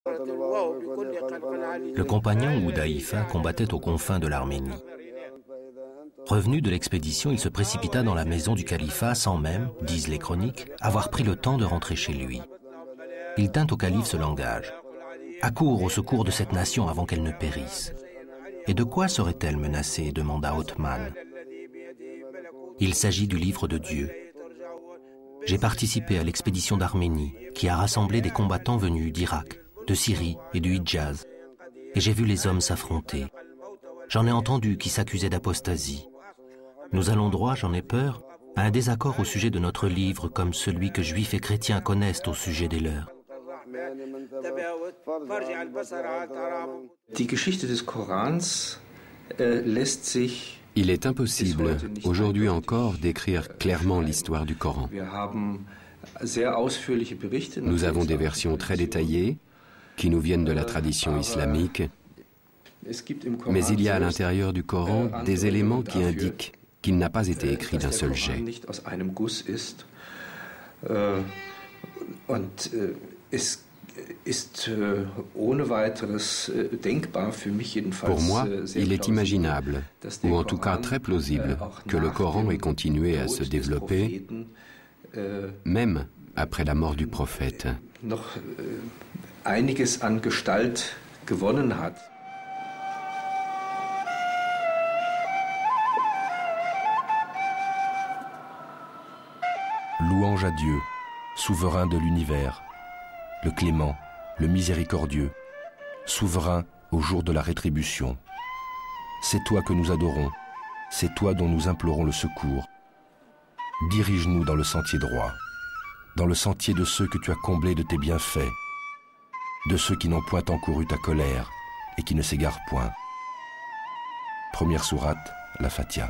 Le compagnon Hudhaïfa combattait aux confins de l'Arménie. Revenu de l'expédition, il se précipita dans la maison du califat sans même, disent les chroniques, avoir pris le temps de rentrer chez lui. Il tint au calife ce langage. « Accours au secours de cette nation avant qu'elle ne périsse. » « Et de quoi serait-elle menacée ?» demanda Othman. « Il s'agit du livre de Dieu. J'ai participé à l'expédition d'Arménie qui a rassemblé des combattants venus d'Irak, de Syrie et du Hidjaz. Et j'ai vu les hommes s'affronter. J'en ai entendu qui s'accusaient d'apostasie. Nous allons droit, j'en ai peur, à un désaccord au sujet de notre livre comme celui que juifs et chrétiens connaissent au sujet des leurs. Die Geschichte des Korans lässt sich Il est impossible, aujourd'hui encore, d'écrire clairement l'histoire du Coran. Nous avons des versions très détaillées qui nous viennent de la tradition islamique, mais il y a à l'intérieur du Coran des éléments qui indiquent qu'il n'a pas été écrit d'un seul jet. Pour moi, il est imaginable, ou en tout cas très plausible, que le Coran ait continué à se développer, même après la mort du prophète. Louange à Dieu, souverain de l'univers, le clément, le miséricordieux, souverain au jour de la rétribution. C'est toi que nous adorons, c'est toi dont nous implorons le secours. Dirige-nous dans le sentier droit, dans le sentier de ceux que tu as comblés de tes bienfaits, de ceux qui n'ont point encouru ta colère et qui ne s'égarent point. Première sourate, la Fatiha.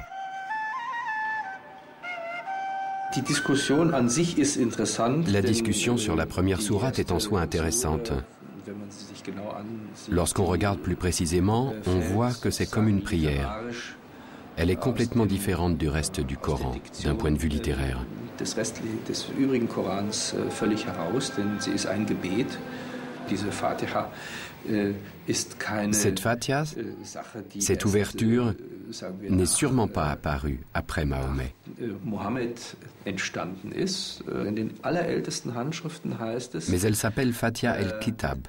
La discussion sur la première sourate est en soi intéressante. Lorsqu'on regarde plus précisément, on voit que c'est comme une prière. Elle est complètement différente du reste du Coran, d'un point de vue littéraire. Cette Fatiha, cette ouverture, n'est sûrement pas apparue après Mahomet. Mais elle s'appelle Fatiha el-Kitab,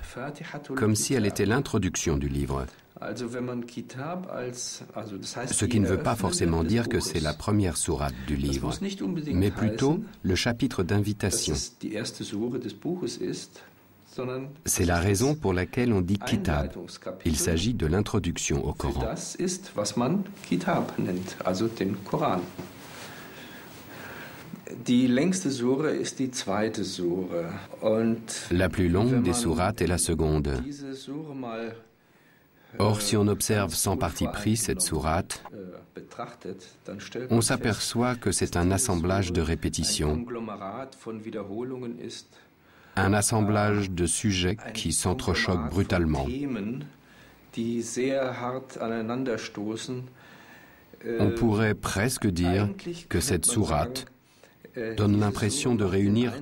comme si elle était l'introduction du livre. Ce qui ne veut pas forcément dire que c'est la première sourate du livre, mais plutôt le chapitre d'invitation. C'est la raison pour laquelle on dit Kitab. Il s'agit de l'introduction au Coran. La plus longue des sourates est la seconde. Or, si on observe sans parti pris cette sourate, on s'aperçoit que c'est un assemblage de répétitions, un assemblage de sujets qui s'entrechoquent brutalement. On pourrait presque dire que cette sourate donne l'impression de réunir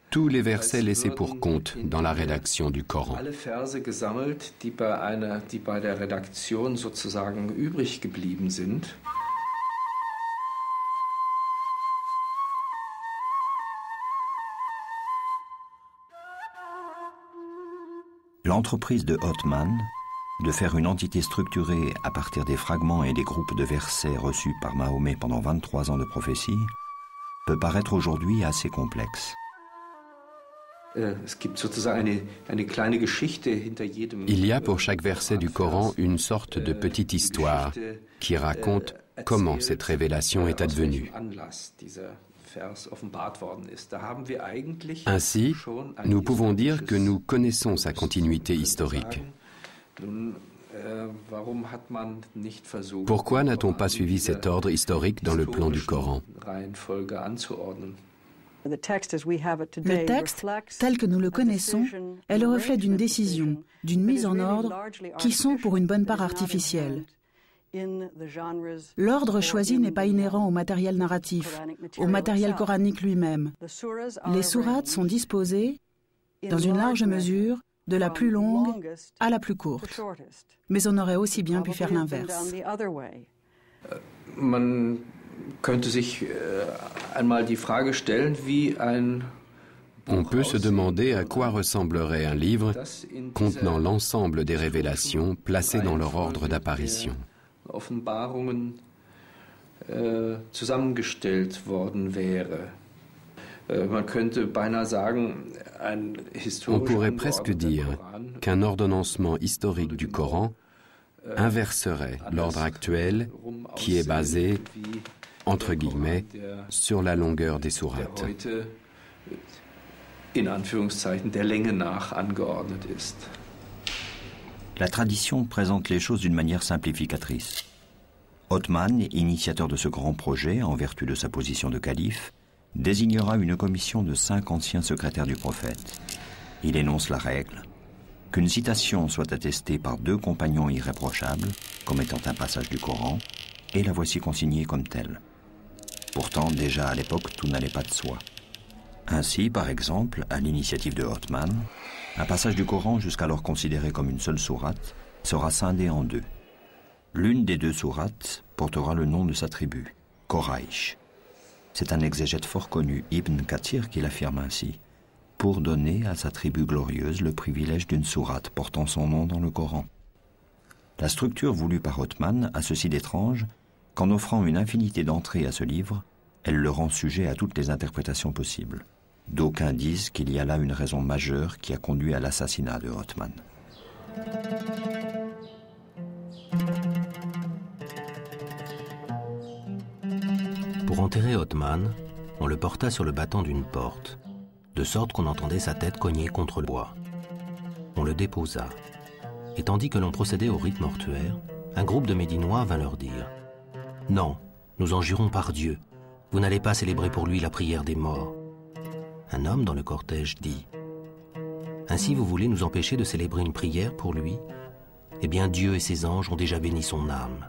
tous les versets laissés pour compte dans la rédaction du Coran. L'entreprise de Othman de faire une entité structurée à partir des fragments et des groupes de versets reçus par Mahomet pendant 23 ans de prophétie peut paraître aujourd'hui assez complexe. Il y a pour chaque verset du Coran une sorte de petite histoire qui raconte comment cette révélation est advenue. Ainsi, nous pouvons dire que nous connaissons sa continuité historique. Pourquoi n'a-t-on pas suivi cet ordre historique dans le plan du Coran ? Le texte, tel que nous le connaissons, est le reflet d'une décision, d'une mise en ordre, qui sont pour une bonne part artificielles. L'ordre choisi n'est pas inhérent au matériel narratif, au matériel coranique lui-même. Les sourates sont disposées, dans une large mesure, de la plus longue à la plus courte. Mais on aurait aussi bien pu faire l'inverse. Man könnte sich einmal die Frage stellen, wie ein On peut se demander à quoi ressemblerait un livre contenant l'ensemble des révélations placées dans leur ordre d'apparition. Zusammengestellt worden wäre. Man könnte beinahe sagen, On pourrait presque dire qu'un ordonnancement historique du Coran inverserait l'ordre actuel qui est basé, entre guillemets, sur la longueur des sourates. In Anführungszeichen der Länge nach angeordnet ist. La tradition présente les choses d'une manière simplificatrice. Othman, initiateur de ce grand projet en vertu de sa position de calife, désignera une commission de 5 anciens secrétaires du prophète. Il énonce la règle qu'une citation soit attestée par 2 compagnons irréprochables comme étant un passage du Coran, et la voici consignée comme telle. Pourtant, déjà à l'époque, tout n'allait pas de soi. Ainsi, par exemple, à l'initiative de Othman, un passage du Coran jusqu'alors considéré comme une seule sourate sera scindé en 2. L'une des 2 sourates portera le nom de sa tribu, Quraysh. C'est un exégète fort connu, Ibn Kathir, qui l'affirme ainsi, pour donner à sa tribu glorieuse le privilège d'une sourate portant son nom dans le Coran. La structure voulue par Othman a ceci d'étrange qu'en offrant une infinité d'entrées à ce livre, elle le rend sujet à toutes les interprétations possibles. D'aucuns disent qu'il y a là une raison majeure qui a conduit à l'assassinat de Othman. Pour enterrer Othman, on le porta sur le battant d'une porte, de sorte qu'on entendait sa tête cogner contre le bois. On le déposa, et tandis que l'on procédait au rite mortuaire, un groupe de Médinois vint leur dire « Non, nous en jurons par Dieu, vous n'allez pas célébrer pour lui la prière des morts. » Un homme dans le cortège dit « Ainsi vous voulez nous empêcher de célébrer une prière pour lui? Eh bien Dieu et ses anges ont déjà béni son âme. »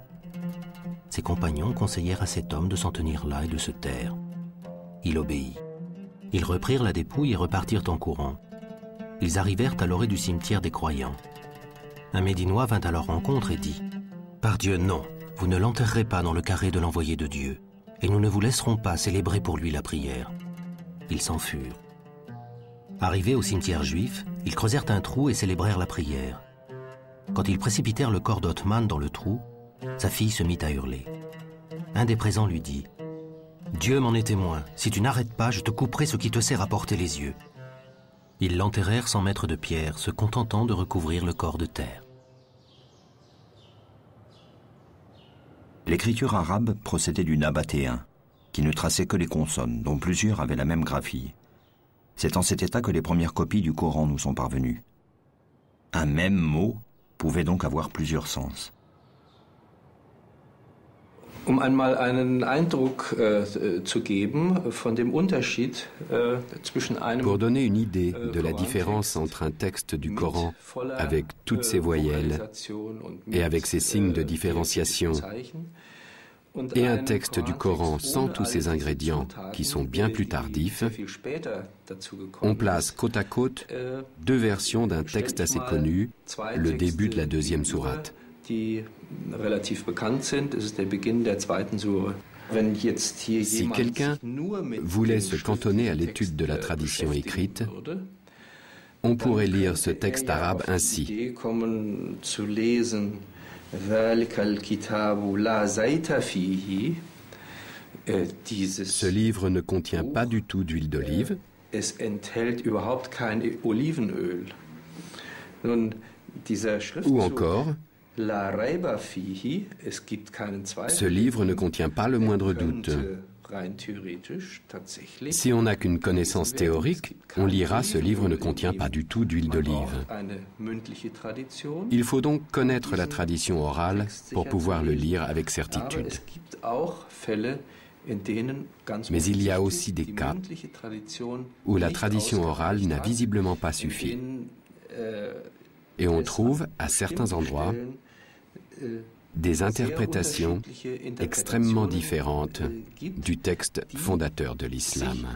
Ses compagnons conseillèrent à cet homme de s'en tenir là et de se taire. Il obéit. Ils reprirent la dépouille et repartirent en courant. Ils arrivèrent à l'orée du cimetière des croyants. Un Médinois vint à leur rencontre et dit « Par Dieu, non, vous ne l'enterrerez pas dans le carré de l'envoyé de Dieu, et nous ne vous laisserons pas célébrer pour lui la prière. » Ils s'en furent. Arrivés au cimetière juif, ils creusèrent un trou et célébrèrent la prière. Quand ils précipitèrent le corps d'Othman dans le trou, sa fille se mit à hurler. Un des présents lui dit « Dieu m'en est témoin, si tu n'arrêtes pas, je te couperai ce qui te sert à porter les yeux. » Ils l'enterrèrent sans mettre de pierre, se contentant de recouvrir le corps de terre. L'écriture arabe procédait du nabatéen, qui ne traçait que les consonnes, dont plusieurs avaient la même graphie. C'est en cet état que les premières copies du Coran nous sont parvenues. Un même mot pouvait donc avoir plusieurs sens. Einmal einen Eindruck zu geben von dem Unterschied zwischen einem Pour donner une idée de la différence entre un texte du Coran avec toutes ses voyelles et avec ses signes de différenciation et un texte du Coran sans tous ces ingrédients qui sont bien plus tardifs, on place côte à côte 2 versions d'un texte assez connu, le début de la 2e sourate. Si quelqu'un voulait se cantonner à l'étude de la tradition écrite, on pourrait lire ce texte arabe ainsi. Ce livre ne contient pas du tout d'huile d'olive. Ou encore, ce livre ne contient pas le moindre doute. Si on n'a qu'une connaissance théorique, on lira ce livre ne contient pas du tout d'huile d'olive. Il faut donc connaître la tradition orale pour pouvoir le lire avec certitude. Mais il y a aussi des cas où la tradition orale n'a visiblement pas suffi. Et on trouve, à certains endroits, des interprétations extrêmement différentes du texte fondateur de l'islam.